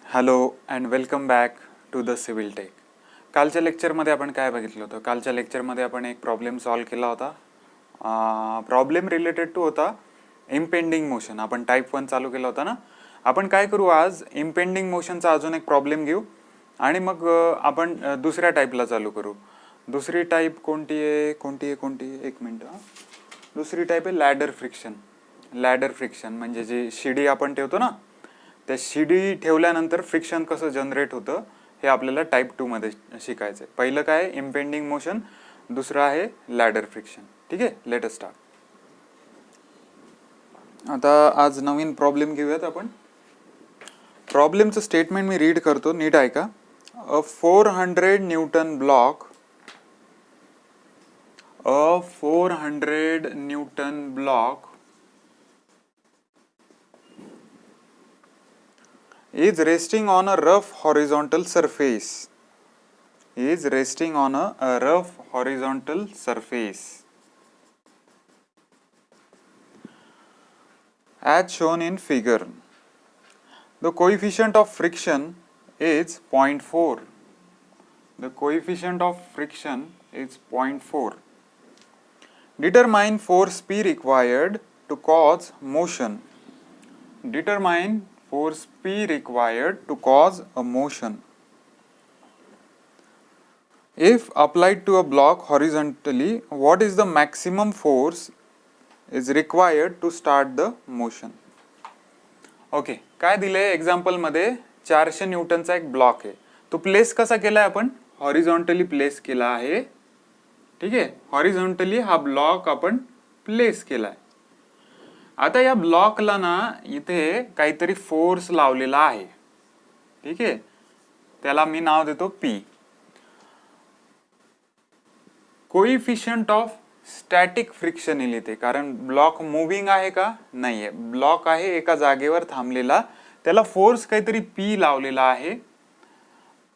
Hello and welcome back to the civil tech. कालच्या लेक्चरमध्ये आपण काय बघितलं होतं? कालच्या लेक्चरमध्ये आपण एक प्रॉब्लेम सॉल्व केला होता. प्रॉब्लेम रिलेटेड टू होता इम्पेंडिंग मोशन. आपण टाईप 1 चालू केला होता ना. आपण काय करू, आज इम्पेंडिंग मोशनचा अजून एक प्रॉब्लेम घेऊ आणि मग आपण दुसऱ्या टाईपला चालू करू. दुसरी टाईप कोणती आहे? एक मिनिट. दुसरी टाईप आहे लॅडर फ्रिक्शन. लॅडर फ्रिक्शन म्हणजे जी शिडी आपण ठेवतो ना, त्या शिडी ठेवल्यानंतर फ्रिक्शन कसं जनरेट होतं हे आपल्याला टाईप 2 मध्ये शिकायचं आहे. पहिलं काय इम्पेंडिंग मोशन, दुसरं आहे लॅडर फ्रिक्शन. ठीक आहे, लेट अस स्टार्ट. आता आज नवीन प्रॉब्लेम घेऊयात आपण. प्रॉब्लेमचं स्टेटमेंट मी रीड करतो, नीट ऐका. अ 400 Newton block is resting on a rough horizontal surface. As shown in figure. The coefficient of friction is 0.4. Determine force P required to cause motion. If applied to a block horizontally, what is the maximum force is required to start the motion? Okay, काय दिलंय example मध्ये 400 न्यूटनचा एक block आहे. तो place कसा केलाय आपण? Horizontally place केला आहे. ठीक आहे, हॉरिझॉन्टली हा ब्लॉक आपण प्लेस केलाय. आता या ब्लॉकला ना इथे काहीतरी फोर्स लावलेला आहे. ठीक आहे, त्याला मी नाव देतो P. Coefficient of static friction लिहिते, कारण ब्लॉक मुव्हिंग आहे का? नाहीये, ब्लॉक आहे एका जागेवर थांबलेला. त्याला फोर्स काहीतरी पी लावलेला आहे.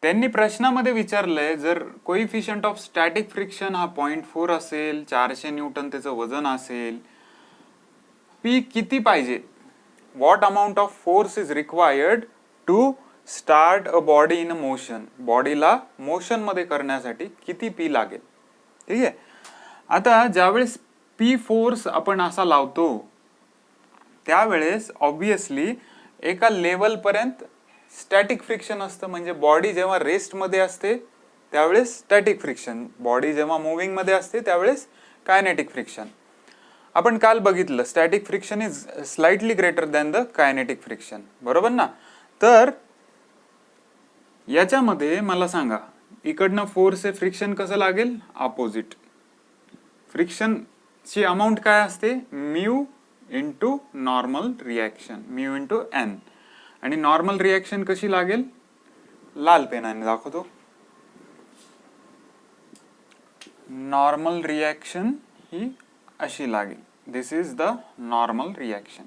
त्यांनी प्रश्नामध्ये विचारलंय, जर कोइफिशियंट ऑफ स्टॅटिक फ्रिक्शन हा 0.4 असेल, 400 न्यूटन त्याचं वजन असेल, पी किती पाहिजे? What amount of force is required to start a body in a motion. बॉडीला मोशन मध्ये करण्यासाठी किती पी लागेल? ठीक आहे. आता ज्यावेळेस पी फोर्स आपण असा लावतो त्यावेळेस ऑब्विसली एका लेवल पर्यंत स्टॅटिक फ्रिक्शन असतं. म्हणजे बॉडी जेव्हा रेस्ट मध्ये असते त्यावेळेस स्टॅटिक फ्रिक्शन, बॉडी जेव्हा मुव्हिंग मध्ये असते त्यावेळेस कायनेटिक फ्रिक्शन. आपण काल बघितलं static friction is slightly greater than the kinetic friction, बरोबर ना. तर याच्यामध्ये मला सांगा, इकडनं फोर्स आहे, फ्रिक्शन कसं लागेल? अपोजिट. फ्रिक्शनची अमाऊंट काय असते? Mu into normal reaction, mu into N. आणि नॉर्मल रिॲक्शन कशी लागेल? लाल पेनाने दाखवतो. नॉर्मल रिॲक्शन ही अशी लागेल. दिस इज द नॉर्मल रिॲक्शन.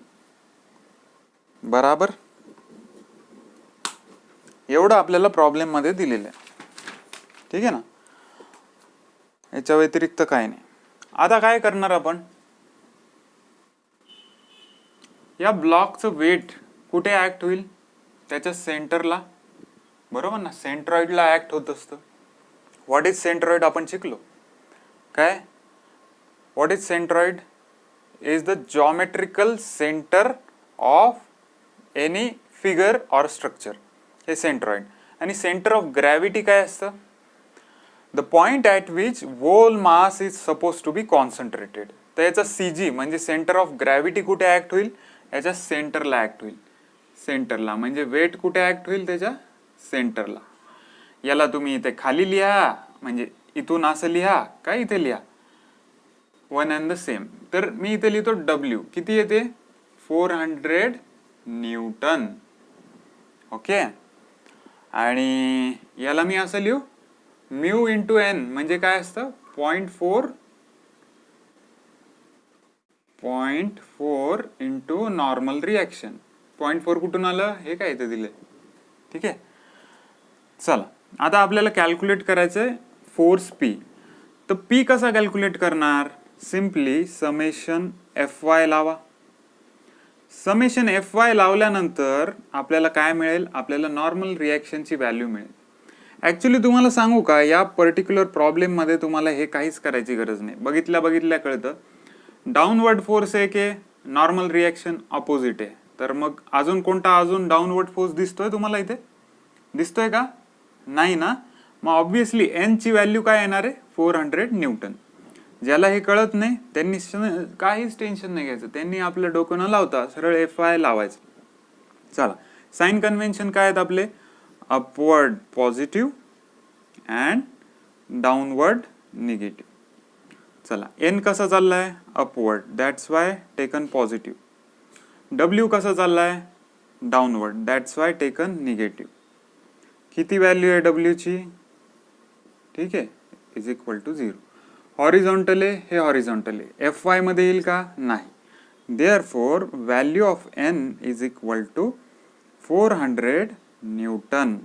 बराबर. एवढं आपल्याला प्रॉब्लेम मध्ये दिलेलं आहे. ठीक आहे ना, याच्या व्यतिरिक्त काय नाही. आता काय करणार आपण? या ब्लॉकचं वेट कुठे ऍक्ट होईल? त्याच्या सेंटरला, बरोबर ना. सेंट्रॉइडला ऍक्ट होत असतं. व्हॉट इज सेंट्रॉइड आपण शिकलो. काय? What is centroid? Is the geometrical centre of any figure or structure. हे सेंट्रॉइड. आणि सेंटर ऑफ ग्रॅव्हिटी काय असतं? The point at which whole mass is suppose to be concentrated. तर याचा सीजी म्हणजे सेंटर ऑफ ग्रॅव्हिटी कुठे act होईल? याच्या सेंटरला ऍक्ट होईल. सेंटरला म्हणजे वेट कुठे ऍक्ट होईल? त्याच्या सेंटरला. याला तुम्ही इथे खाली लिहा, म्हणजे इथून असं लिहा, काय इथे लिहा, वन अँड द सेम. तर मी इथे लिहितो डब्ल्यू. किती येते? 400 न्यूटन. ओके. आणि याला मी असं लिहू, म्यू इंटू एन म्हणजे काय असतं? 0.4 इंटू नॉर्मल रिॲक्शन. 0.4 कुठून आलं? हे काय इथे दिले. ठीक आहे. चला, आता आपल्याला कॅल्क्युलेट करायचंय फोर्स पी. तर पी कसा कॅल्क्युलेट करणार? सिम्पली समेशन एफ वाय लावा. समेशन FY लावल्यानंतर आपल्याला काय मिळेल, आपल्याला नॉर्मल रिॲक्शनची व्हॅल्यू मिळेल. ॲक्च्युली तुम्हाला सांगू का, या पर्टिक्युलर प्रॉब्लेममध्ये तुम्हाला हे काहीच करायची गरज नाही. बघितल्या कळतं. डाऊनवर्ड फोर्स एक आहे, नॉर्मल रिॲक्शन ऑपोजिट आहे. तर मग अजून कोणता अजून डाऊनवर्ड फोर्स दिसतोय तुम्हाला इथे? दिसतोय का? नाही ना. मग ऑब्व्हियसली एन ची व्हॅल्यू काय येणार आहे? 400 न्यूटन. ज्याला हे कळत नाही त्यांनी काहीच टेन्शन नाही घ्यायचं, त्यांनी आपलं डोकं न लावता सरळ FY लावायचं. चला, साइन कन्व्हेन्शन काय आहेत आपले? Upward positive and downward negative. चला, एन कसा चाललाय? Upward, that's why taken positive. W कसा चाललाय? Downward, that's why taken negative. किती व्हॅल्यू आहे डब्ल्यू ची? ठीक आहे, इज इक्वल टू 0. हॉरिझॉन्टल आहे, हे हॉरिझॉन्टल आहे. FY मध्ये येईल का? नाही. Therefore value of N is equal to 400 newton.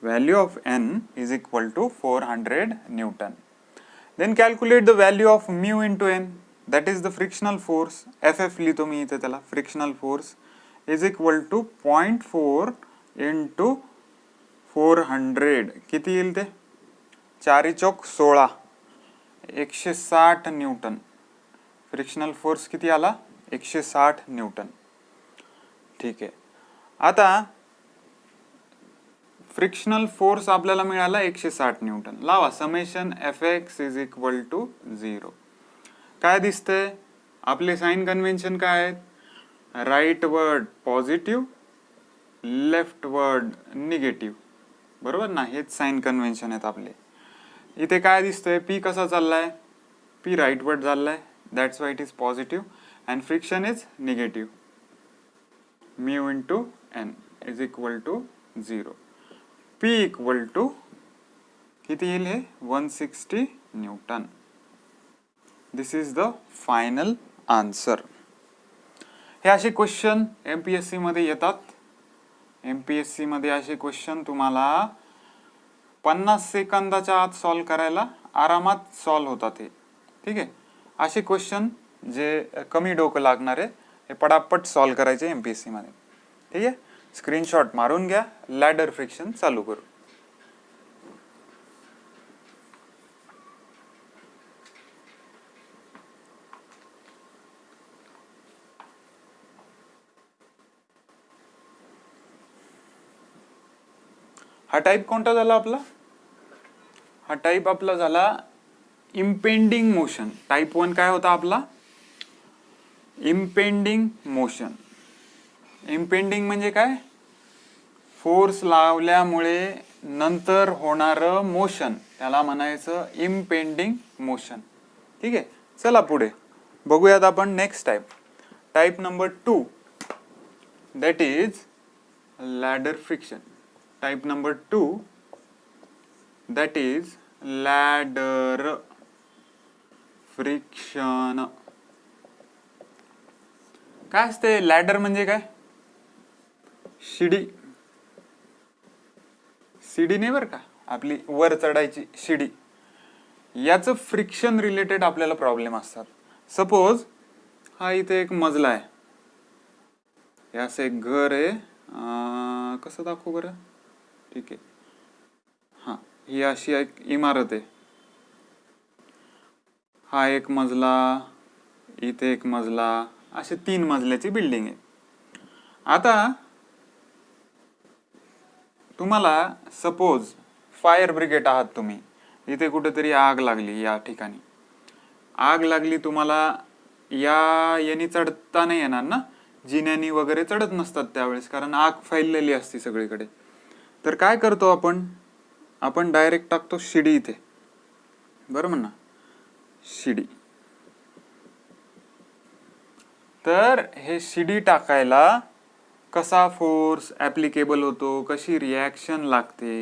Value of n is equal to 400 Newton. Then calculate the value of mu into n, that is the frictional force. FF लिहितो मी इथे त्याला, frictional force is equal to 0.4 into 400. किती येईल ते? 4 चौक 16, 160 Newton. Frictional force किती आला? 160 Newton. ठीक आहे. आता फ्रिक्शनल फोर्स आपल्याला मिळाला 160 न्यूटन. लावा summation Fx is equal to 0. काय दिसतंय? आपले साइन कन्व्हेन्शन काय आहेत? Rightward positive, leftward negative. बरोबर ना? हेच साइन कन्व्हेन्शन आहेत आपले. इथे काय दिसतंय? P कसा चाललाय? P राईट वर्ड चाललाय, that's why it is positive and friction is negative. Mu into N is equal to 0. P equal to किती येईल हे? 160 newton. This is the final answer. हे असे क्वेश्चन MPSC मध्ये येतात. MPSC मध्ये असे क्वेश्चन तुम्हाला 50 सेकंदाच्या आत सॉल्व करायला आरामात सॉल्व होतात हे. ठीक आहे, असे क्वेश्चन जे कमी डोकं लागणार आहे हे पटापट सॉल्व करायचे MPSC मध्ये. ठीक आहे, स्क्रीनशॉट मारून घ्या. लॅडर फ्रिक्शन चालू करू. हा टाइप कोणता झाला आपला? हा टाइप आपला झाला इम्पेंडिंग मोशन. टाइप 1 काय होता आपला? Impending motion. इम्पेंडिंग म्हणजे काय? फोर्स लावल्यामुळे नंतर होणारं मोशन, त्याला म्हणायचं इम्पेंडिंग मोशन. ठीक आहे, चला पुढे बघूयात आपण next type. Type number 2, that is ladder friction. Type number 2, that is ladder friction. काय असते लॅडर म्हणजे? काय? शिडी. शिडी नाही बरं का, आपली वर चढायची शिडी. याचं फ्रिक्शन रिलेटेड आपल्याला प्रॉब्लेम असतात. सपोज हा इथे एक मजला आहे, हे असं एक घर आहे. कसं दाखवू बरं? ठीक आहे, हा ही अशी एक इमारत आहे. हा एक मजला, इथे एक मजला, असे 3 मजल्याची बिल्डिंग आहे. आता तुम्हाला सपोज फायर ब्रिगेड आहात तुम्ही, इथे कुठेतरी आग लागली, या ठिकाणी आग लागली, तुम्हाला यानी चढता नाही येणार ना, जिन्यानी वगैरे चढत नसतात त्यावेळेस, कारण आग फैललेली असते सगळीकडे. तर काय करतो आपण डायरेक्ट टाकतो शिडी इथे. बरोबर ना? शिडी. तर हे शिडी टाकायला कसा फोर्स ऍप्लिकेबल होतो, कशी रिॲक्शन लागते,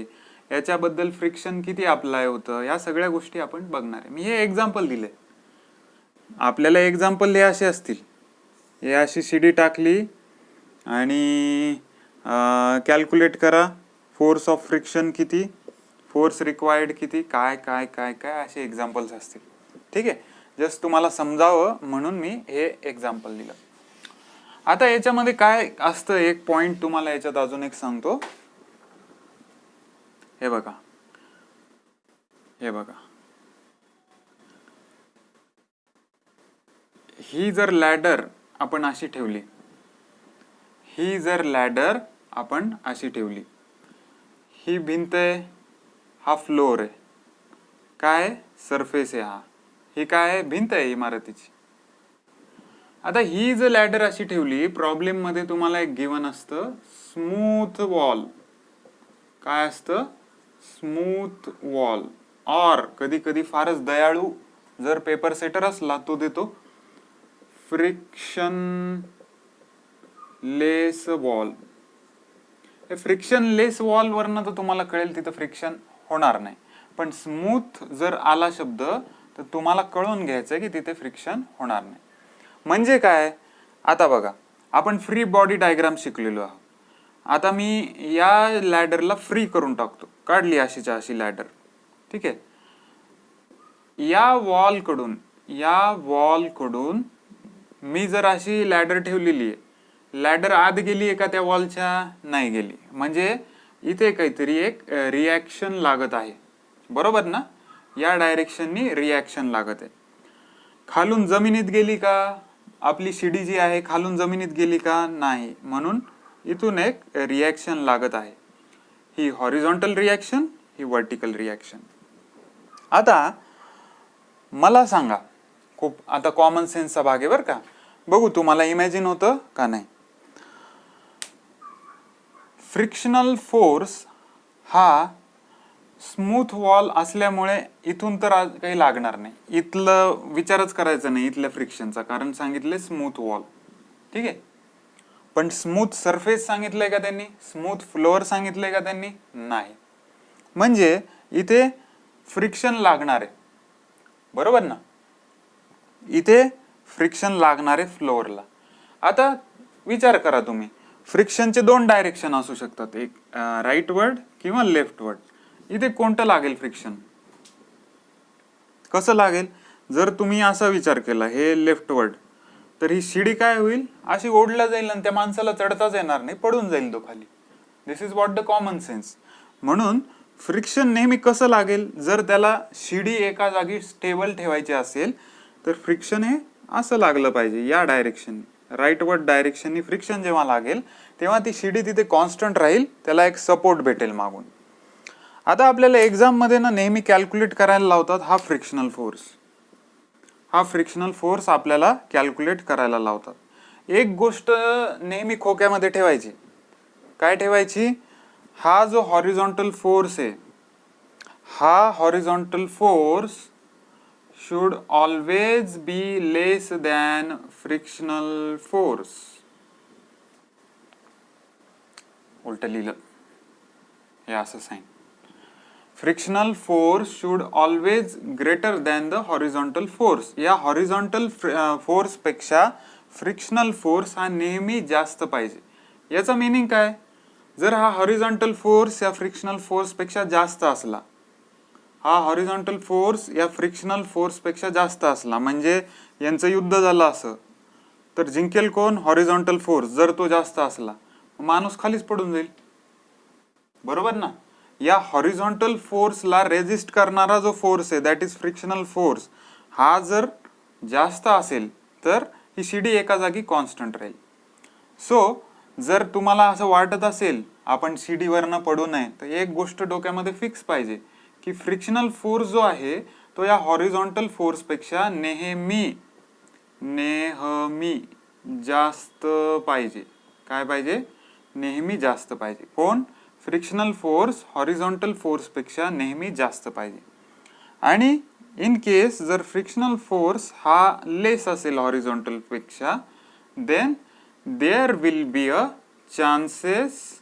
याच्याबद्दल फ्रिक्शन किती अप्लाय होतं, या सगळ्या गोष्टी आपण बघणार आहे. मी हे एक्झाम्पल दिले. आपल्याला एक्झाम्पल हे असे असतील, हे अशी शिडी टाकली आणि कॅल्क्युलेट करा फोर्स ऑफ फ्रिक्शन किती, फोर्स रिक्वायर्ड किती, काय काय काय काय असे एक्झाम्पल्स असतील. ठीक आहे, जस्ट तुम्हाला समजावं म्हणून मी हे एक्झाम्पल दिलं. आता याच्यामध्ये काय असतं, एक पॉइंट तुम्हाला याच्यात अजून एक सांगतो. हे बघा, ही जर लॅडर आपण अशी ठेवली, ही भिंत आहे, हा फ्लोर आहे, काय सरफेस आहे, ही काय आहे, भिंत आहे इमारतीची. आता ही जर लॅडर अशी ठेवली, प्रॉब्लेम मध्ये तुम्हाला एक गिवन असतं स्मूथ वॉल. काय असतं? Smooth wall. और कधी कधी फारच दयाळू जर पेपर सेटर असला तो देतो फ्रिक्शन लेस वॉल. फ्रिक्शन लेस वॉल वरनं तर तुम्हाला कळेल तिथं फ्रिक्शन होणार नाही, पण स्मूथ जर आला शब्द तर तुम्हाला कळून घ्यायचं की तिथे फ्रिक्शन होणार नाही. म्हणजे काय, आता बघा आपण फ्री बॉडी डायग्राम शिकलेलो आहोत. आता मी या लॅडरला फ्री करून टाकतो, काढली अशीच्या अशी लॅडर, ठीक आहे. या वॉल कडून मी जर अशी लॅडर ठेवलेली आहे, लॅडर आत गेली आहे का त्या वॉलच्या? नाही गेली. म्हणजे इथे काहीतरी एक रिॲक्शन लागत आहे, बरोबर ना? या डायरेक्शननी रिॲक्शन लागत आहे. खालून जमिनीत गेली का? आपली शिडी जी आहे खालून जमिनीत गेली का? नाही. म्हणून इथून एक रिॲक्शन लागत आहे. ही हॉरिझॉन्टल रिॲक्शन, ही व्हर्टिकल रिॲक्शन. आता मला सांगा, खूप आता कॉमन सेन्सचा भाग आहे बरं का, बघू तुम्हाला इमॅजिन होतं का नाही. फ्रिक्शनल फोर्स हा स्मूथ वॉल असल्यामुळे इथून तर काही लागणार नाही, इथलं विचारच करायचं नाही इथल्या फ्रिक्शनचा, कारण सांगितले स्मूथ वॉल, ठीक आहे. पण स्मूथ सरफेस सांगितलंय का त्यांनी? स्मूथ फ्लोअर सांगितलंय का त्यांनी? नाही. म्हणजे इथे फ्रिक्शन लागणार आहे, बरोबर ना? इथे फ्रिक्शन लागणार आहे फ्लोअरला. आता विचार करा तुम्ही, फ्रिक्शनचे दोन डायरेक्शन असू शकतात, एक राईट वर्ड किंवा लेफ्ट वर्ड. इथे कोणतं लागेल फ्रिक्शन? कसं लागेल? जर तुम्ही असा विचार केला हे लेफ्ट वर्ड, तर ही शिडी काय होईल, अशी ओढला जाईल आणि त्या माणसाला चढताच येणार नाही, पडून जाईल तो खाली. This is what the common sense. म्हणून फ्रिक्शन नेहमी कसं लागेल, जर त्याला शिडी एका जागी स्टेबल ठेवायची असेल तर फ्रिक्शन हे असं लागलं पाहिजे, या डायरेक्शन, राईट वर्ड डायरेक्शननी फ्रिक्शन जेव्हा लागेल तेव्हा ती शिडी तिथे कॉन्स्टंट राहील, त्याला एक सपोर्ट भेटेल मागून. आता आपल्याला एक्झाम मध्ये ना नेहमी कॅल्क्युलेट करायला लावतात हा फ्रिक्शनल फोर्स आपल्याला कॅल्क्युलेट करायला लावतात. एक गोष्ट नेहमी खोक्यामध्ये ठेवायची, काय ठेवायची? हा जो हॉरिझॉन्टल फोर्स आहे, हा horizontal force should always be less than frictional force. उलट लिहिलं, हे असं sign. Frictional force should always greater than the horizontal force. या हॉरिझॉन्टल फोर्स पेक्षा फ्रिक्शनल फोर्स हा नेहमी जास्त पाहिजे. याचा मीनिंग काय? जर हा हॉरिझॉन्टल फोर्स या फ्रिक्शनल फोर्स पेक्षा जास्त असला, हा हॉरिझॉन्टल फोर्स या फ्रिक्शनल फोर्स पेक्षा जास्त असला, म्हणजे यांचं युद्ध झालं असं, तर जिंकेल कोण? Horizontal force. जर तो जास्त असला माणूस खालीच पडून जाईल, बरोबर ना? या हॉरिझॉन्टल फोर्सला रेजिस्ट करणारा जो फोर्स आहे दॅट इज फ्रिक्शनल फोर्स, हा जर जास्त असेल तर ही शिडी एका जागी कॉन्स्टंट राहील. सो जर तुम्हाला असं वाटत असेल आपण शिडीवरनं पडू नये, तर एक गोष्ट डोक्यामध्ये फिक्स पाहिजे की फ्रिक्शनल फोर्स जो आहे तो या हॉरिझॉन्टल फोर्स पेक्षा नेहमी जास्त पाहिजे. काय पाहिजे? नेहमी जास्त पाहिजे. कोण? फ्रिक्शनल फोर्स हॉरिझॉन्टल फोर्स पेक्षा नेहमी जास्त पाहिजे. आणि इन केस जर फ्रिक्शनल फोर्स हा लेस असेल हॉरिझॉन्टल पेक्षा, then there will be a chances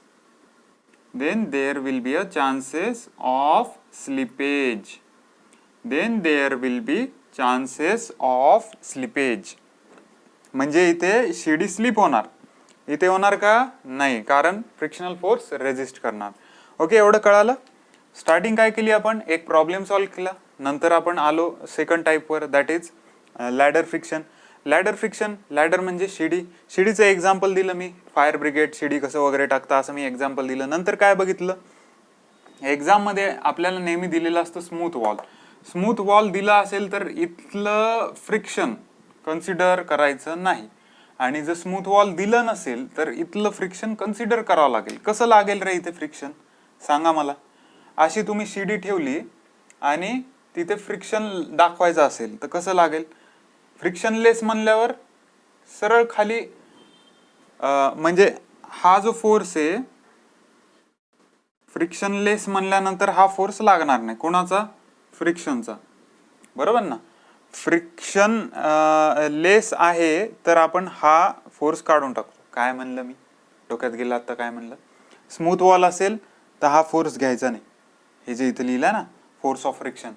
of slippage. म्हणजे इथे शिडी स्लिप होणार, इथे होणार का? नाही, कारण फ्रिक्शनल फोर्स रेजिस्ट करणार. ओके, एवढं कळालं. स्टार्टिंग काय केली आपण? एक प्रॉब्लेम सॉल्व्ह केला, नंतर आपण आलो सेकंड टाईपवर, दॅट इज लॅडर म्हणजे शिडीचं एक्झाम्पल दिलं मी, फायर ब्रिगेड शिडी कसं वगैरे टाकता असं मी एक्झाम्पल दिलं. नंतर काय बघितलं, एक्झाम मध्ये आपल्याला नेहमी दिलेलं असतं स्मूथ वॉल दिला असेल तर इथलं फ्रिक्शन कन्सिडर करायचं नाही, आणि जर स्मूथ वॉल दिलं नसेल तर इथलं फ्रिक्शन कन्सिडर करावं लागेल. कसं लागेल रे इथे फ्रिक्शन, सांगा मला. अशी तुम्ही शिडी ठेवली आणि तिथे फ्रिक्शन दाखवायचं असेल तर कसं लागेल. फ्रिक्शनलेस म्हणल्यावर सरळ खाली, म्हणजे हा जो फोर्स आहे फ्रिक्शनलेस म्हणल्यानंतर हा फोर्स लागणार नाही. कोणाचा, फ्रिक्शनचा, बरोबर ना. फ्रिक्शन लेस आहे तर आपण हा फोर्स काढून टाकतो. काय म्हणलं मी, डोक्यात गेला आता काय म्हणलं. स्मूथ वॉल असेल तर हा फोर्स घ्यायचा नाही, हे जे इथं लिहिलं ना फोर्स ऑफ फ्रिक्शन,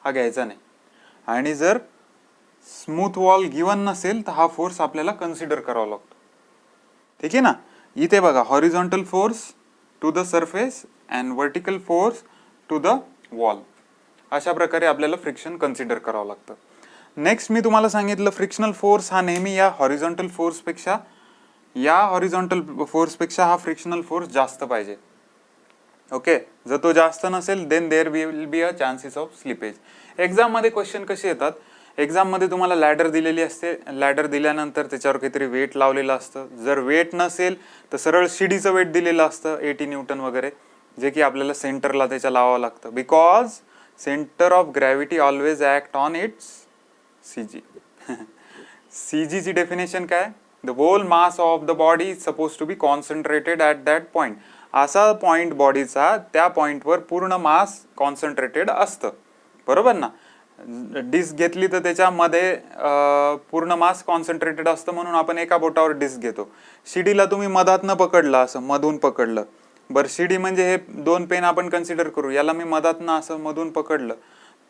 हा घ्यायचा नाही. आणि जर स्मूथ वॉल गिवन नसेल तर हा फोर्स आपल्याला कन्सिडर करावा लागतो. ठीक आहे ना. इथे बघा, horizontal force to the surface and vertical force to the wall, अशा प्रकारे आपल्याला फ्रिक्शन कन्सिडर करावं लागतं. नेक्स्ट मी तुम्हाला सांगितलं, फ्रिक्शनल फोर्स हा नेहमी या हॉरिझॉन्टल फोर्सपेक्षा हा फ्रिक्शनल फोर्स जास्त पाहिजे. ओके, जर तो जास्त नसेल then there will be a chances of slippage. Exam मध्ये क्वेश्चन कसे येतात, एक्झाम मध्ये तुम्हाला लॅडर दिलेली असते, लॅडर दिल्यानंतर त्याच्यावर काहीतरी वेट लावलेलं असतं. जर वेट नसेल तर सरळ शिडीचं वेट दिलेलं असतं 80 न्यूटन वगैरे, जे की आपल्याला सेंटरला त्याच्या लावावं लागतं. Because centre of gravity always act on its CG. सीजीची डेफिनेशन काय, the whole mass of the body is suppose to be concentrated at that point. असा पॉइंट बॉडीचा, त्या पॉइंटवर पूर्ण मास कॉन्सन्ट्रेटेड असतं, बरोबर ना. डिस्क घेतली तर त्याच्यामध्ये पूर्ण मास कॉन्सन्ट्रेटेड असतं, म्हणून आपण एका बोटावर डिस्क घेतो. शिडीला तुम्ही मधातनं पकडलं, असं मधून पकडलं, बरं शिडी म्हणजे हे दोन पेन आपण कन्सिडर करू, याला मी मधातनं असं मधून पकडलं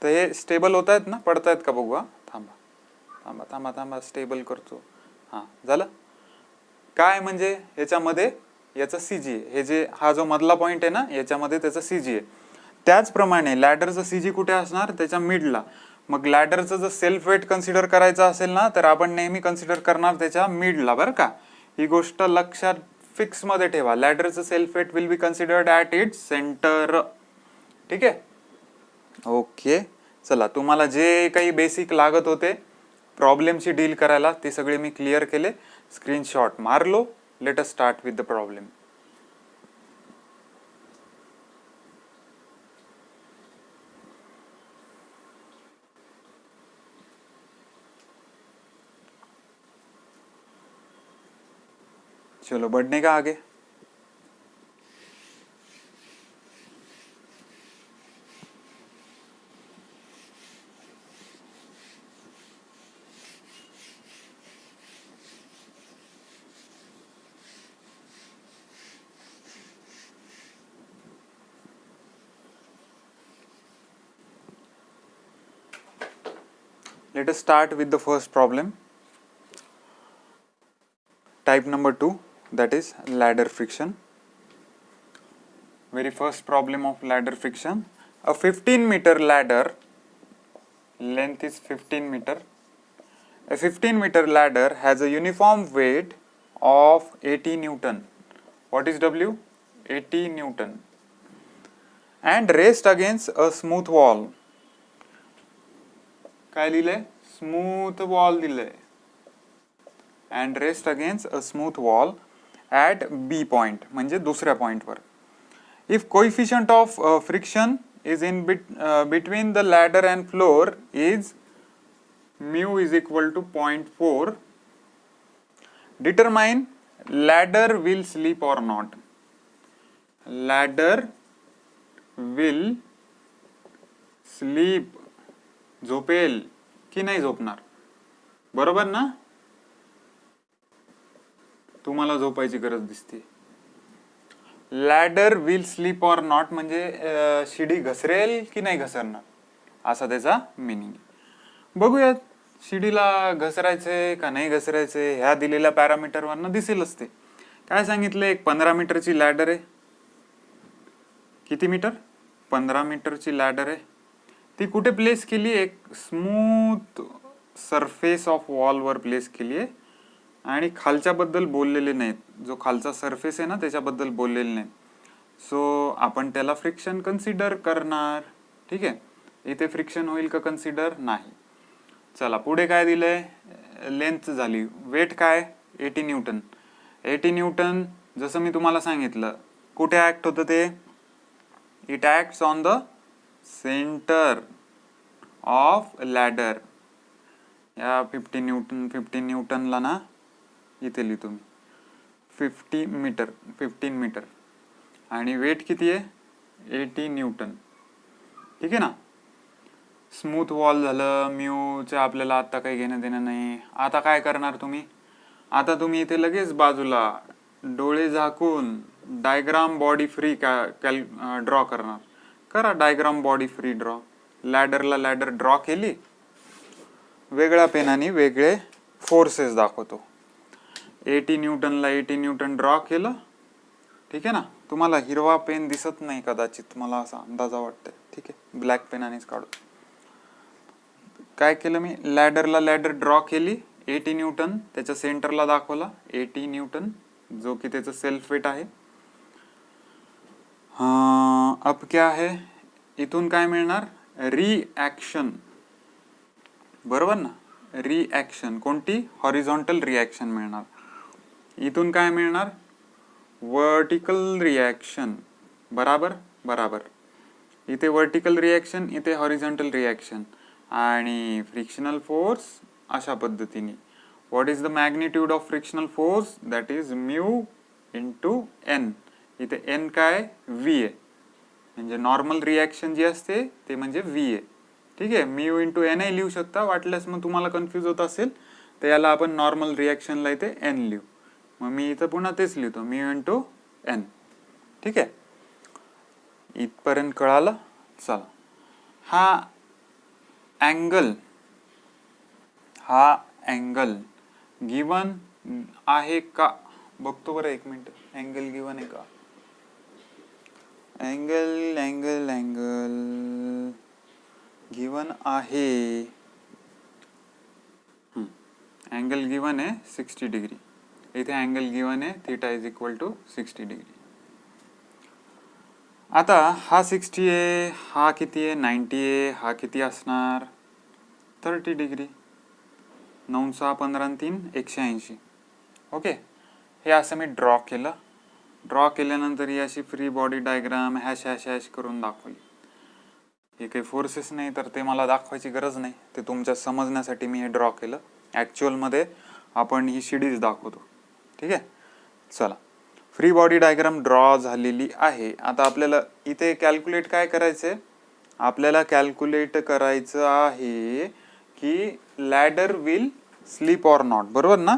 तर हे स्टेबल होत आहेत ना, पडतायत का बघू. थांबा थांबा थांबा थांबा, स्टेबल करतो. हां, झालं. काय म्हणजे याच्यामध्ये याचा सीजी आहे, हे जे हा जो मधला पॉइंट आहे ना याच्यामध्ये त्याचा सीजी आहे. त्याचप्रमाणे लॅडरचं सीजी कुठे असणार, त्याच्या मिडला. मग लॅडरचं जर सेल्फ वेट कन्सिडर करायचं असेल ना तर आपण नेहमी कन्सिडर करणार त्याच्या मिडला, बरं का. ही गोष्ट लक्षात फिक्स मध्ये ठेवा. लॅडरचं self weight will be considered at its centre. ठीक आहे, ओके. चला, तुम्हाला जे काही बेसिक लागत होते प्रॉब्लेमशी डील करायला ते सगळे मी क्लिअर केले, स्क्रीनशॉट मारलो. Let us start with the problem. चलो बढ़ने का आगे. Let us start with the first problem. Type number 2, that is ladder friction. Very first problem of ladder friction. A 15-meter ladder, length is 15 meter. A 15-meter ladder has a uniform weight of 80 Newton. What is W? 80 Newton. And rest against a smooth wall. काय लिहिलंय, smooth wall दिलंय. And rest against a smooth wall at B point, म्हणजे दुसऱ्या पॉइंटवर. If coefficient of friction is in between the ladder and floor is mu is equal to 0.4, determine ladder will sleep or not. Ladder will sleep, झोपेल की नाही झोपणार, बरोबर ना. तुम्हाला झोपायची गरज दिसते. Ladder will sleep or not म्हणजे शिडी घसरेल की नाही घसरणार, असा त्याचा मिनिंग. बघूयात शिडीला घसरायचे का नाही घसरायचे, ह्या दिलेल्या पॅरामीटरवरनं दिसेलच ते. काय सांगितलं, एक 15 मीटरची लॅडर आहे. किती मीटर, 15 मीटरची लॅडर आहे. ती कुठे प्लेस केली, एक स्मूथ सरफेस ऑफ वॉलवर प्लेस केली आहे आणि खालच्याबद्दल बोललेले नाहीत. जो खालचा सरफेस आहे ना त्याच्याबद्दल बोललेले नाहीत. सो आपण त्याला फ्रिक्शन कन्सिडर करणार. ठीक आहे, इथे फ्रिक्शन होईल का कन्सिडर? नाही. चला पुढे काय दिलंय? लेंथ झाली. वेट काय? 80 न्यूटन. 80 न्यूटन जसं मी तुम्हाला सांगितलं कुठे ऍक्ट होतं ते? It acts on the centre of ladder. या 15 न्यूटनला ना इथे लिहितो मी 15 मीटर आणि वेट किती आहे? 80 न्यूटन. ठीक आहे ना. स्मूथ वॉल झालं, म्यूचं आपल्याला आता काही घेणं देणं नाही. आता काय करणार तुम्ही? आता तुम्ही इथे लगेच बाजूला डोळे झाकून डायग्राम बॉडी फ्री ड्रॉ करणार. करा डायग्राम बॉडी फ्री ड्रॉ. लॅडरला लॅडर ड्रॉ केली, वेगळ्या पेनाने वेगळे फोर्सेस दाखवतो. 80 न्यूटनला 80 न्यूटन ड्रॉ केलं. ठीक आहे ना. तुम्हाला हिरवा पेन दिसत नाही कदाचित, मला असा अंदाजा वाटतंय. ठीक आहे, ब्लॅक पेनानेच काढू. काय केलं मी? लॅडरला लॅडर ड्रॉ केली, 80 न्यूटन त्याच्या सेंटरला दाखवला, 80 न्यूटन जो की त्याचं सेल्फ वेट आहे. अब क्या आहे? इथून काय मिळणार? रिॲक्शन. बरोबर ना. रिॲक्शन कोणती? हॉरिझॉन्टल रिॲक्शन मिळणार. इथून काय मिळणार? Vertical reaction. बराबर बराबर. इथे वर्टिकल रिॲक्शन, इथे हॉरिझॉन्टल रिॲक्शन. आणि फ्रिक्शनल फोर्स अशा पद्धतीने. What is the magnitude of frictional force? That is mu into N. इथे एन काय? व्ही आहे. म्हणजे नॉर्मल रिॲक्शन जी असते ते म्हणजे व्ही आहे. ठीक आहे, म्यू इंटू एन लिहू शकता. वाटल्यास मग तुम्हाला कन्फ्यूज होत असेल तर याला आपण नॉर्मल रिॲक्शनला इथे एन लिहू. मग मी इथं पुन्हा तेच लिहितो, म्यू इंटू एन. ठीक आहे, इथपर्यंत कळालं? चला, हा अँगल गिवन आहे का बघतो बरं. एक मिनिट, अँगल गिवन आहे का? अँगल गिवन आहे. अँगल गिवन आहे 60 डिग्री. इथे अँगल गिवन आहे theta is equal to 60 degree. आता हा 60 आहे, हा किती आहे? 90 आहे. हा किती असणार? 30 डिग्री. 9 6 15 3 180. ओके, हे असं मी ड्रॉ केलं. ड्रॉ केल्यानंतर ही अशी free body diagram hash hash hash करून दाखवली. हे काही फोर्सेस नाही तर ते मला दाखवायची गरज नाही, ते तुमच्या समजण्यासाठी मी हे ड्रॉ केलं. ॲक्च्युअलमध्ये आपण ही शिडीज दाखवतो. ठीक आहे, चला. फ्री बॉडी डायग्राम ड्रॉ झालेली आहे. आता आपल्याला इथे कॅल्क्युलेट काय करायचंय? आपल्याला कॅल्क्युलेट करायचं आहे की ladder will slip or not. बरोबर ना?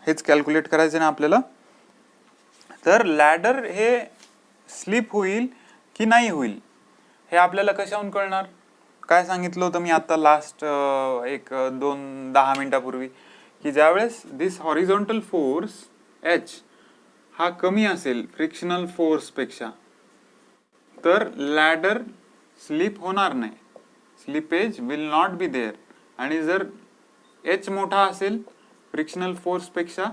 हेच कॅल्क्युलेट करायचं ना आपल्याला. तर लॅडर हे स्लिप होईल की नाही होईल हे आपल्याला कशाहून कळणार? काय सांगितलं होतं मी आता लास्ट 10 मिनिटापूर्वी की ज्यावेळेस दिस हॉरिझॉन्टल फोर्स एच हा कमी असेल फ्रिक्शनल फोर्स पेक्षा तर लॅडर स्लिप होणार नाही. Slippage will not be there. आणि जर एच मोठा असेल फ्रिक्शनल फोर्स पेक्षा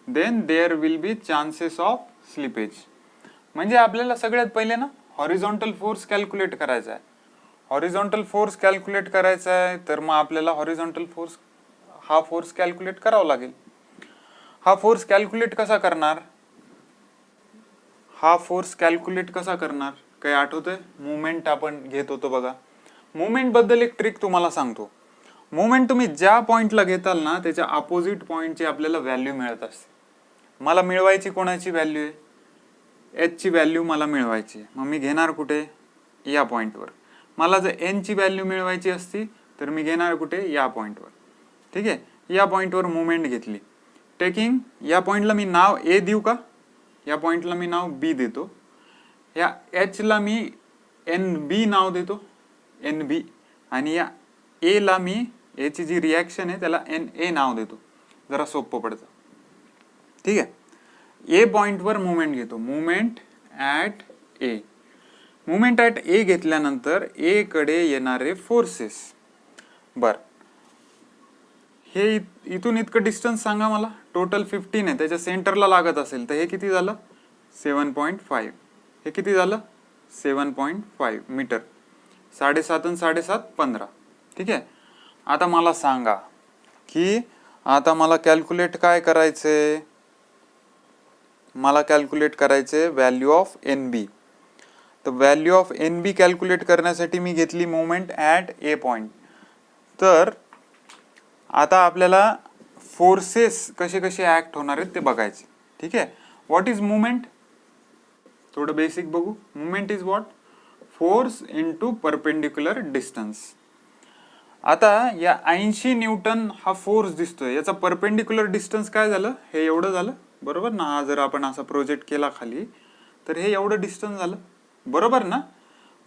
then there will be chances of slippage. म्हणजे आपल्याला सगळ्यात पहिले ना हॉरिझॉन्टल फोर्स कॅल्क्युलेट करायचा आहे. हॉरिझॉन्टल फोर्स कॅल्क्युलेट करायचा आहे तर मग आपल्याला हॉरिझॉन्टल फोर्स हा फोर्स कॅल्क्युलेट करावा लागेल. हा फोर्स कॅल्क्युलेट कसा करणार? काही आठवतंय? मुवमेंट आपण घेत होतो बघा. मुवमेंट बद्दल एक ट्रिक तुम्हाला सांगतो. मुवमेंट तुम्ही ज्या पॉइंटला घेताल ना त्याच्या अपोजिट पॉइंटची आपल्याला व्हॅल्यू मिळत असते. मला मिळवायची कोणाची व्हॅल्यू आहे? एच ची व्हॅल्यू मला मिळवायची. मग मी घेणार कुठे? या पॉइंटवर. मला जर एन ची व्हॅल्यू मिळवायची असती तर मी घेणार कुठे? या पॉइंटवर. ठीक आहे, या पॉइंटवर मुवमेंट घेतली. टेकिंग या पॉइंटला मी नाव ए देऊ का? या पॉइंटला मी नाव बी देतो. या एच ला मी एन बी नाव देतो, एन बी. आणि या ए ला मी ए ची जी रिॲक्शन आहे त्याला एन ए नाव देतो. जरा सोपं पडतं. ठीक आहे, ए पॉइंटवर मुवमेंट घेतो. Movement at A. Movement at A घेतल्यानंतर ए कडे येणारे फोर्सेस. बर, हे इथून इतकं डिस्टन्स सांगा मला. टोटल 15 आहे, त्याच्या सेंटरला लागत असेल तर हे किती झालं? 7.5. हे किती झालं? 7.5 मीटर. 7.5 आणि 7.5 15. ठीक आहे. आता मला सांगा की आता मला कॅल्क्युलेट काय करायचंय? मला कॅल्क्युलेट करायचंय व्हॅल्यू ऑफ एन बी. तर value of N B calculate करण्यासाठी मी घेतली मोमेंट ॲट ए पॉइंट. तर आता आपल्याला फोर्सेस कसे कसे ॲक्ट होणार आहेत ते बघायचे. ठीक आहे. What is movement? थोडं बेसिक बघू. Movement is what? Force into perpendicular distance. आता या 80 न्यूटन हा फोर्स दिसतोय, याचा परपेंडिक्युलर डिस्टन्स काय झालं? हे एवढं झालं, बरोबर ना? हा जर आपण असा प्रोजेक्ट केला खाली तर हे एवढं डिस्टन्स झालं, बरोबर ना?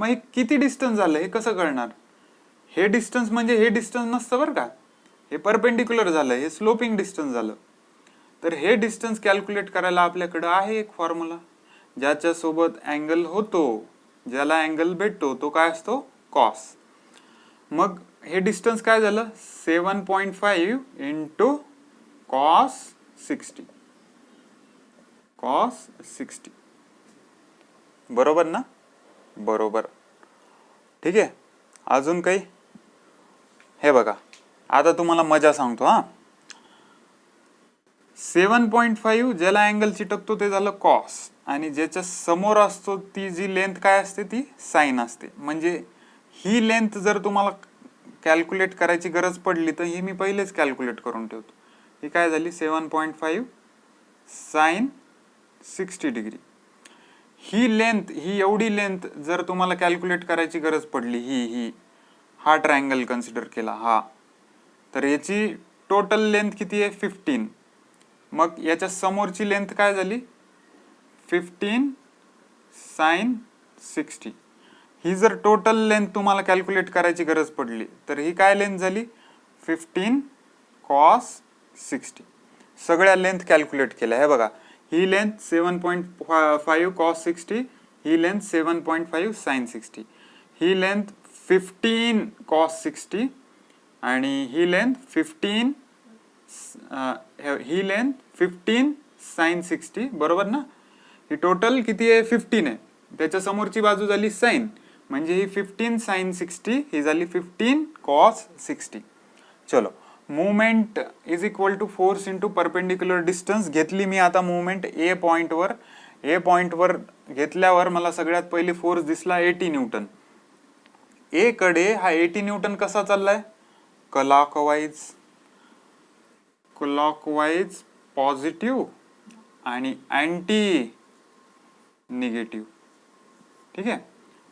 मग हे किती डिस्टन्स झालं हे कसं कळणार? हे डिस्टन्स म्हणजे हे डिस्टन्स नसतं बरं का, हे परपेंडिक्युलर झालं, हे स्लोपिंग डिस्टन्स झालं. तर हे डिस्टन्स कॅल्क्युलेट करायला आपल्याकडं आहे एक फॉर्म्युला, ज्याच्या सोबत अँगल होतो, ज्याला अँगल भेटतो तो काय असतो? कॉस. मग हे डिस्टन्स काय झालं? 7.5 इंटू कॉस 60. कॉस 60, बरोबर ना? बरोबर. ठीक आहे. अजून काही? हे बघा, आता तुम्हाला मजा सांगतो हा. 7.5 ज्याला अँगल चिटकतो ते झालं कॉस, आणि ज्याच्या समोर असतो ती जी लेंथ काय असते ती साइन असते. म्हणजे ही लेंथ जर तुम्हाला कॅल्क्युलेट करायची गरज पडली तर ही मी पहिलेच कॅल्क्युलेट करून ठेवतो. ही काय झाली? 7.5 साइन 60 डिग्री. ही लेंथ, ही एवढी लेंथ जर तुम्हाला कॅल्क्युलेट करायची गरज पडली, ही हा ट्रायंगल कन्सिडर केला हा, तर याची टोटल लेंथ किती आहे? 15. मग याच्या समोरची लेंथ काय झाली? 15 साइन 60. ही जर टोटल लेंथ तुम्हाला कॅल्क्युलेट करायची गरज पडली तर ही काय लेंथ झाली? 15 कॉस 60. सगळ्या लेंथ कॅल्क्युलेट केल्या. हे बघा, ही लेंथ 7.5 कॉस 60, ही लेंथ 7.5 साइन 60, ही लेंथ 15 कॉस 60, आणि ही लेंथ 15 ही लेंथ 15 साइन 60, बरोबर ना? ही टोटल किती आहे? 15 आहे. त्याच्या समोरची बाजू झाली साइन, म्हणजे ही 15 साइन 60, ही झाली 15 कॉस 60. चलो, movement is equal to force into perpendicular distance घेतली मी. आता मुवमेंट ए पॉइंटवर, ए पॉइंटवर घेतल्यावर मला सगळ्यात पहिले फोर्स दिसला 80 न्यूटन. ए कडे हा 80 न्यूटन कसा चाललाय? क्लॉकवाईज. क्लॉकवाईज पॉझिटिव्ह आणि अँटी निगेटिव्ह. ठीक आहे.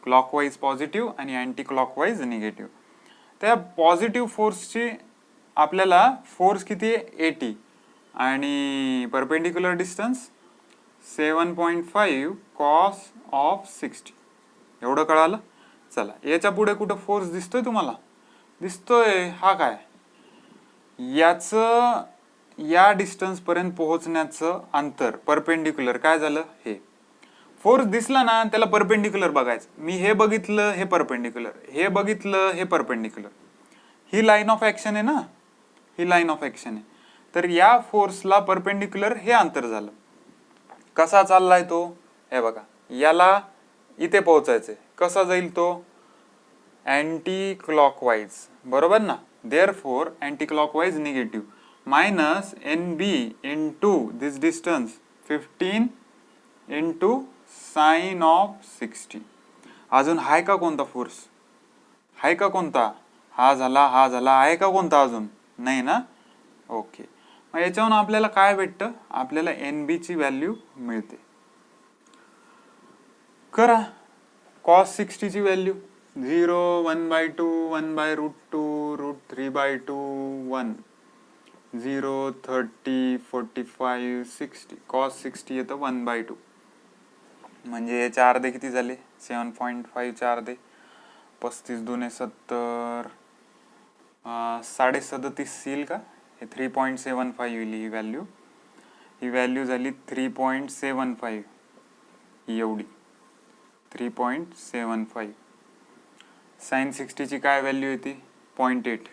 क्लॉकवाईज पॉझिटिव्ह आणि अँटी क्लॉकवाईज निगेटिव्ह. त्या पॉझिटिव्ह फोर्सची आपल्याला फोर्स किती आहे? 80, आणि परपेंडिक्युलर डिस्टन्स 7.5 कॉस ऑफ 60. एवढं कळालं? चला, याच्या पुढे कुठं फोर्स दिसतोय तुम्हाला? दिसतोय हा काय? याचं या डिस्टन्स पर्यंत पोहोचण्याचं अंतर परपेंडिक्युलर काय झालं? हे फोर्स दिसला ना, त्याला परपेंडिक्युलर बघायचं. मी हे बघितलं, हे परपेंडिक्युलर, हे बघितलं, हे perpendicular. He line of action आहे ना, ही लाईन ऑफ ऍक्शन आहे. तर या फोर्सला परपेंडिक्युलर हे अंतर झालं. कसा चाललाय तो? हे बघा, याला इथे पोहोचायचंय. कसा जाईल तो? अँटी क्लॉकवाईज, बरोबर ना? Therefore anti clockwise negative, minus N B into this distance 15 into sine of 60. अजून हाय का कोणता फोर्स? हाय का कोणता? हा झाला, हा झाला. आहे का कोणता अजून? नाही ना? ओके. मग याच्यावरून आपल्याला काय भेटतं? आपल्याला एन बी ची व्हॅल्यू मिळते. करा. कॉस 60 ची व्हॅल्यू 0, 1/2, 1/√2, √3/2, 1, 0, 30, 45, 60. कॉस 60 येतं 1/2. म्हणजे याचे अर्धे किती झाले? 7.5 चे अर्धे 35 दुने 70, 37.5 येईल का? हे 3.75 येईल ही व्हॅल्यू. ही व्हॅल्यू झाली 3.75, ही एवढी 3.75. साइन 60 ची काय व्हॅल्यू येते? 0.8.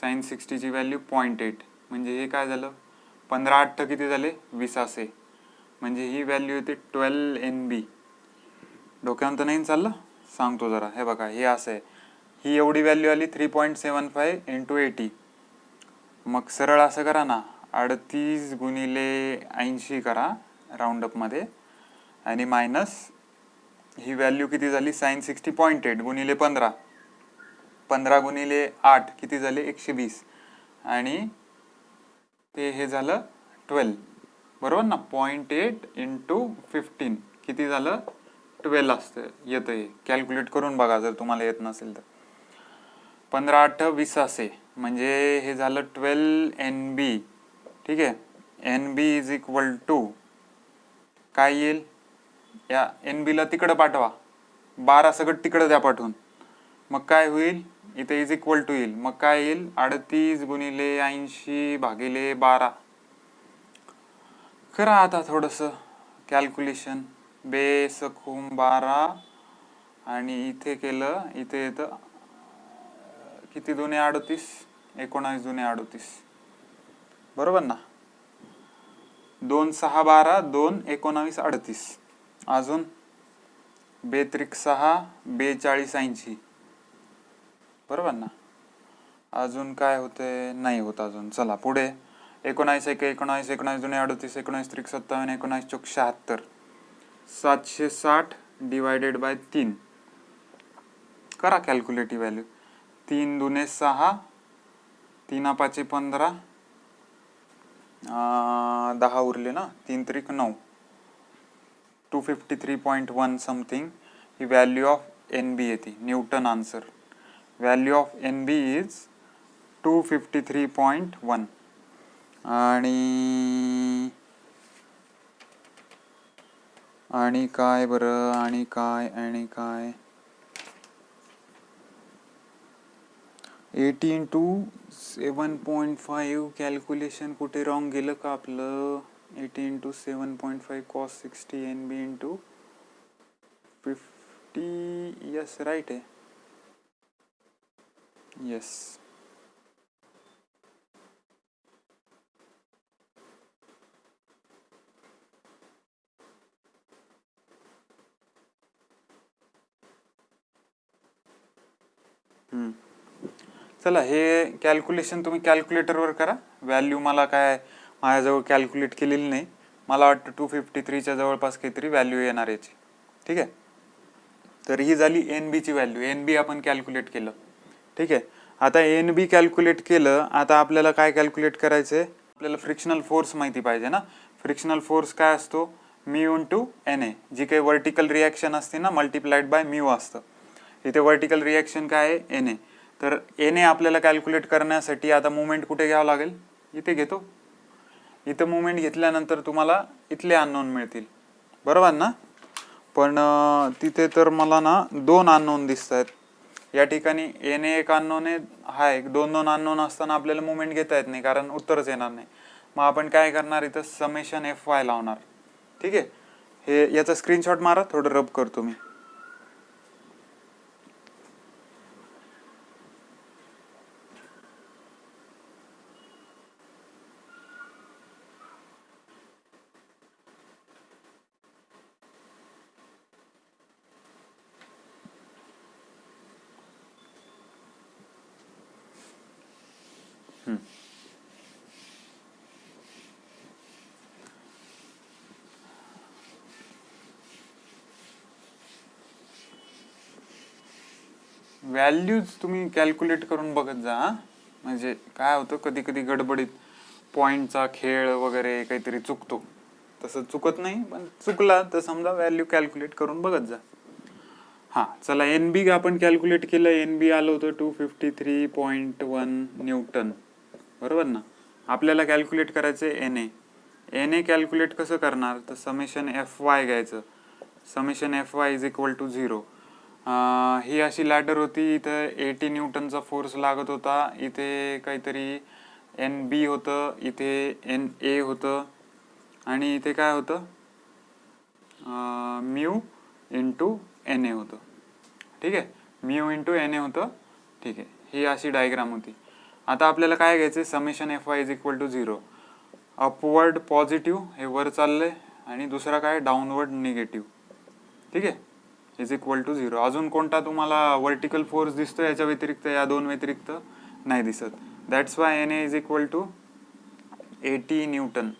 साईन 60ची व्हॅल्यू 0.8, म्हणजे हे काय झालं, 15×8 किती झाले, 20 असे, म्हणजे ही व्हॅल्यू येते 12 NB. डोक्यावर नाही चाललं, सांगतो जरा. हे बघा, हे असं आहे, ही एवढी व्हॅल्यू आली 3.75 × 80. मग सरळ असं करा ना, 38 × 80 करा राऊंडअपमध्ये, आणि मायनस ही व्हॅल्यू किती झाली, साईन 60 0.8 गुणिले 15, 15 × 8 किती झाले, 120, आणि ते हे झालं 12, बरोबर ना. 0.8 × 15 किती झालं, 12 असतं, येतं. हे कॅल्क्युलेट करून बघा जर तुम्हाला येत नसेल तर. 15×8 20 असे, म्हणजे हे झालं 12 NB. ठीक आहे, NB इज इक्वल टू काय येईल, या NB ला तिकडं पाठवा, 12 सगळं तिकडं द्या पाठवून, मग काय होईल, इथे इज इक्वल टू येईल, मग काय येईल, 38 × 80/12. करा आता थोडंसं कॅल्क्युलेशन. बेसखूम 12 आणि इथे केलं, इथे येतं किती, 2 38, 19 2 38, बरोबर ना. 2 6 12, 2 19 38, अजून 2 त्रिक 6, 42 80, बरोबर ना. अजून काय होते, नाही होत अजून. चला पुढे. 19 1 19, 19 2 38, 19 त्रिक 57, 19 चौक 76, 760 / 3. करा कॅल्क्युलेटिव्ह व्हॅल्यू. 3 2 6, 3 5 15, 10 उरले ना, 3 त्रिक 9, 253.1 something he value of NB येते, Newton answer. Value of NB is 253.1. आणि काय बरं, आणि काय 80 × 7.5 कॅल्क्युलेशन कुठे रॉंग गेलं का आपलं. 80 × 7.5 cos 60 NB × 50. यस, राईट आहे. यस. चला, हे कॅल्क्युलेशन तुम्ही कॅल्क्युलेटरवर करा. व्हॅल्यू मला काय माझ्याजवळ कॅल्क्युलेट केलेली नाही, मला वाटतं 253च्या जवळपास काहीतरी व्हॅल्यू येणार याची. ठीक आहे, तर ही झाली NBची व्हॅल्यू. NB आपण कॅल्क्युलेट केलं. ठीक आहे, आता NB कॅल्क्युलेट केलं, आता आपल्याला काय कॅल्क्युलेट करायचं आहे, आपल्याला फ्रिक्शनल फोर्स माहिती पाहिजे ना. फ्रिक्शनल फोर्स काय असतो, म्यू × NA. जी काही वर्टिकल रिॲक्शन असते ना, मल्टिप्लाइड बाय म्यू असतं. इथे वर्टिकल रिॲक्शन काय आहे, NA. तर NA आपल्याला कॅल्क्युलेट करण्यासाठी आता मुवमेंट कुठे घ्यावं लागेल, इथे घेतो. इथं मुवमेंट घेतल्यानंतर तुम्हाला इथले अननोन मिळतील, बरोबर ना. पण तिथे तर मला ना 2 अननोन दिसत आहेत. या ठिकाणी NA एक अननोन आहे, हा एक, 2 अननोन असताना आपल्याला मुवमेंट घेता येत नाही, कारण उत्तरच येणार नाही. मग आपण काय करणार, इथं समेशन FY लावणार. ठीक आहे, हे याचा स्क्रीनशॉट मारा, थोडं रब करतो मी. व्हॅल्यूज तुम्ही कॅल्क्युलेट करून बघत जा. म्हणजे काय होतं, कधी कधी गडबडीत पॉईंटचा खेळ वगैरे काहीतरी चुकतो. तसं चुकत नाही, पण चुकला तर समजा व्हॅल्यू कॅल्क्युलेट करून बघत जा. हां, चला, NB आपण कॅल्क्युलेट केलं. NB आलं होतं 253.1 न्यूटन, बरोबर ना. आपल्याला कॅल्क्युलेट करायचं आहे NA. NA कॅल्क्युलेट कसं करणार, तर समेशन FY घ्यायचं. Summation FY is equal to 0. ही अशी लॅडर होती, इथं 80 न्यूटनचा फोर्स लागत होता, इथे काहीतरी NB होतं, इथे NA होतं, आणि इथे काय होतं, म्यू × NA होतं. ठीक आहे, म्यू × NA होतं. ठीक आहे, ही अशी डायग्राम होती. आता आपल्याला काय घ्यायचं, summation F Y is equal to 0. Upward positive हे वर चाललंय आणि दुसरा काय डाऊनवर्ड निगेटिव्ह. ठीक आहे, इज इक्वल टू 0. अजून कोणता तुम्हाला वर्टिकल फोर्स दिसतो याच्या व्यतिरिक्त, या दोन व्यतिरिक्त नाही दिसत. That's why N A is equal to 80 newton.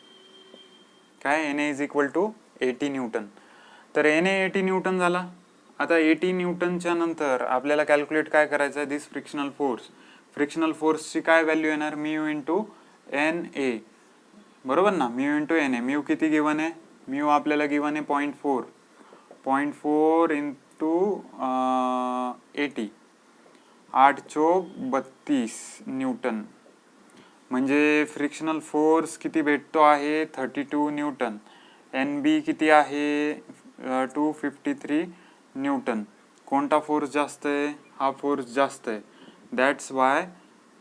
काय, N A is equal to 80 newton. तर एन ए 80 न्यूटन झाला. आता 80 न्यूटनच्या नंतर आपल्याला कॅल्क्युलेट काय करायचं आहे, दिस फ्रिक्शनल फोर्स. फ्रिक्शनल फोर्सची काय व्हॅल्यू येणार, म्यू इंटू एन ए. बरोबर ना, mu into N A. Mu किती गिवन आहे, म्यू आपल्याला गिवन आहे 0.4. 0.4 इंटू 80, 8 चोक 32 न्यूटन. म्हणजे फ्रिक्शनल फोर्स किती भेटतो आहे, 32 न्यूटन. एन बी किती आहे, 253 न्यूटन. कोणता फोर्स जास्त आहे, हा फोर्स जास्त आहे. That's why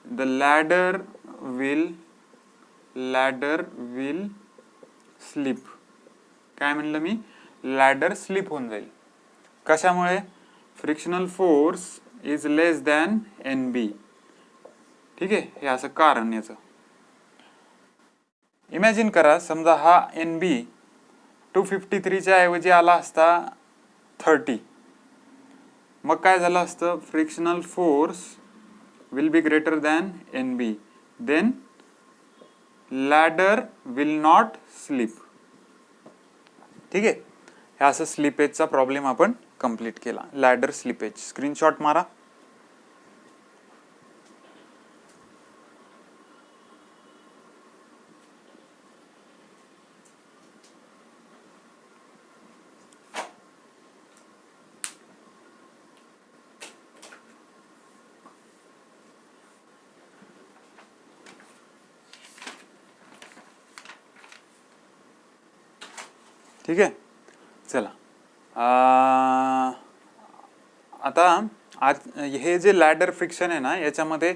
the ladder will slip. काय म्हणलं मी, लॅडर स्लिप होऊन जाईल. कशामुळे, frictional force is less than N B. ठीक आहे, हे असं कारण याचं. इमॅजिन करा, समजा हा एन बी 253च्या ऐवजी आला असता 30. मग काय झालं असतं, frictional force will be greater than N B. Then ladder will not slip. ठीक आहे, हे असं स्लिपेजचा प्रॉब्लेम आपण कंप्लीट केला. लॅडर स्लिपेज स्क्रीनशॉट मारा. ठीक आहे, चला. आता आज हे जे लॅडर फ्रिक्शन आहे ना, याच्यामध्ये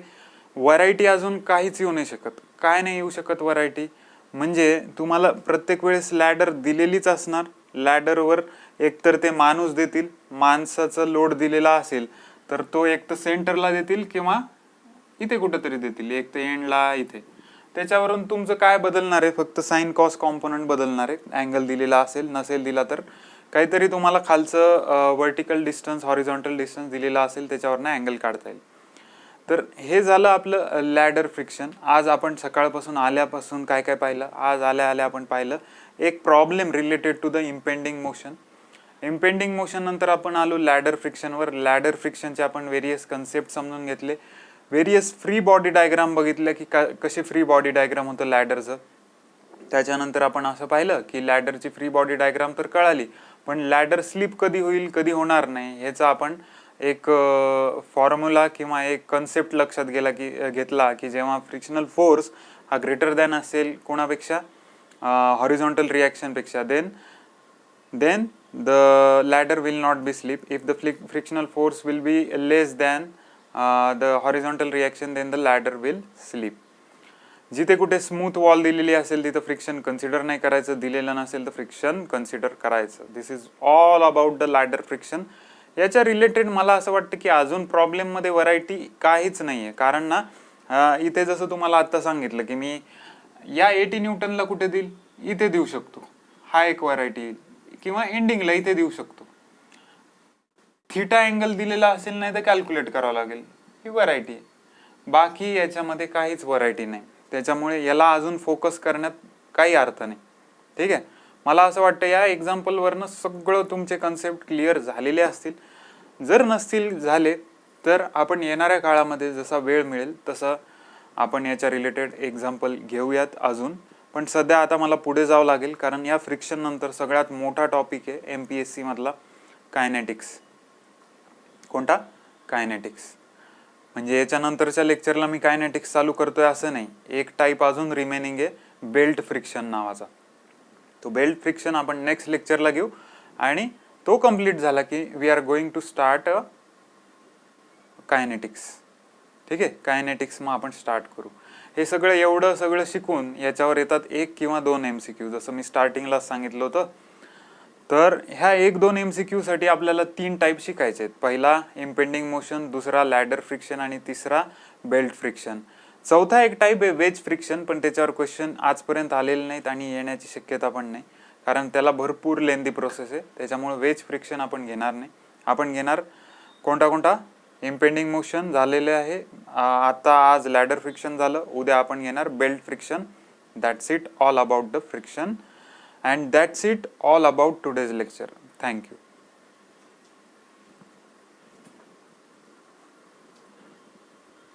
व्हरायटी अजून काहीच येऊ नाही शकत. काय नाही येऊ शकत व्हरायटी, म्हणजे तुम्हाला प्रत्येक वेळेस लॅडर दिलेलीच असणार. लॅडरवर एकतर ते माणूस देतील, माणसाचा लोड दिलेला असेल तर तो एक तर सेंटरला देतील किंवा इथे कुठेतरी देतील, एक तर एंडला इथे. त्याच्यावरून तुमचं काय बदलणार आहे, फक्त साइन कॉस कॉम्पोनंट बदलणार आहे. अँगल दिलेला असेल, नसेल दिला तर काहीतरी तुम्हाला खालचं व्हर्टिकल डिस्टन्स, हॉरिझॉन्टल डिस्टन्स दिलेला असेल, त्याच्यावरनं अँगल काढता येईल. तर हे झालं आपलं लॅडर फ्रिक्शन. आज आपण सकाळपासून आल्यापासून काय काय पाहिलं, आज आल्या आल्या आपण पाहिलं एक problem related to the impending motion. Impending motion नंतर आपण आलो लॅडर फ्रिक्शनवर. लॅडर फ्रिक्शनचे आपण व्हेरियस कन्सेप्ट समजून घेतले. व्हेरियस फ्री बॉडी डायग्राम बघितलं की कसे फ्री बॉडी डायग्राम होतं लॅडरचं. त्याच्यानंतर आपण असं पाहिलं की लॅडरची फ्री बॉडी डायग्राम तर कळाली, पण लॅडर स्लिप कधी होईल कधी होणार नाही ह्याचा आपण एक फॉर्म्युला किंवा एक कन्सेप्ट लक्षात घेतला की जेव्हा फ्रिक्शनल फोर्स हा ग्रेटर दॅन असेल कोणापेक्षा, हॉरिझॉन्टल रिॲक्शनपेक्षा, then the ladder will not be slip. If the frictional force will be less than the horizontal reaction, then the ladder will slip. जिथे कुठे स्मूथ वॉल दिलेली असेल तिथं फ्रिक्शन कन्सिडर नाही करायचं, दिलेलं नसेल तर फ्रिक्शन कन्सिडर करायचं. This is all about the ladder friction. याच्या रिलेटेड मला असं वाटतं की अजून प्रॉब्लेममध्ये व्हरायटी काहीच नाही आहे. कारण ना इथे जसं तुम्हाला आत्ता सांगितलं की मी या 80 न्यूटनला कुठे देईल, इथे देऊ शकतो, हा एक व्हरायटी, किंवा एंडिंगला इथे देऊ शकतो. थिटा अँगल दिलेला असेल नाही तर कॅल्क्युलेट करावं लागेल, ही व्हरायटी आहे. बाकी याच्यामध्ये काहीच व्हरायटी नाही. त्याच्यामुळे याला अजून फोकस करण्यात काही अर्थ नाही. ठीक आहे, मला असं वाटतं या एक्झाम्पलवरनं सगळं तुमचे कन्सेप्ट क्लिअर झालेले असतील. जर नसतील झाले तर आपण येणाऱ्या काळामध्ये जसा वेळ मिळेल तसं आपण याच्या रिलेटेड एक्झाम्पल घेऊयात अजून. पण सध्या आता मला पुढे जावं लागेल, कारण या फ्रिक्शन नंतर सगळ्यात मोठा टॉपिक आहे MPSC मधला कायनेटिक्स. कोणता, कायनेटिक्स. म्हणजे याच्यानंतरच्या लेक्चरला मी कायनेटिक्स चालू करतोय असं नाही, एक टाईप अजून रिमेनिंग आहे बेल्ट फ्रिक्शन नावाचा. तो बेल्ट फ्रिक्शन आपण नेक्स्ट लेक्चरला घेऊ आणि तो कम्प्लीट झाला की we are going to start kinetics. ठीक आहे, कायनेटिक्स मग आपण स्टार्ट करू. हे सगळं एवढं सगळं शिकून याच्यावर येतात 1 किंवा 2 MCQ, जसं मी स्टार्टिंगला सांगितलं होतं. तर ह्या 1-2 MCQ साठी आपल्याला 3 टाईप शिकायचे आहेत. पहिला इम्पेंडिंग मोशन, दुसरा लॅडर फ्रिक्शन आणि तिसरा बेल्ट फ्रिक्शन. चौथा एक टाईप आहे वेज फ्रिक्शन, पण त्याच्यावर क्वेश्चन आजपर्यंत आलेले नाहीत आणि येण्याची शक्यता पण नाही, कारण त्याला भरपूर लेंदी प्रोसेस आहे. त्याच्यामुळे वेज फ्रिक्शन आपण घेणार नाही. आपण घेणार कोणता इम्पेंडिंग मोशन झालेले आहे. आता आज लॅडर फ्रिक्शन झालं, उद्या आपण घेणार belt friction. That's it all about the friction, and that's it all about today's lecture. Thank you.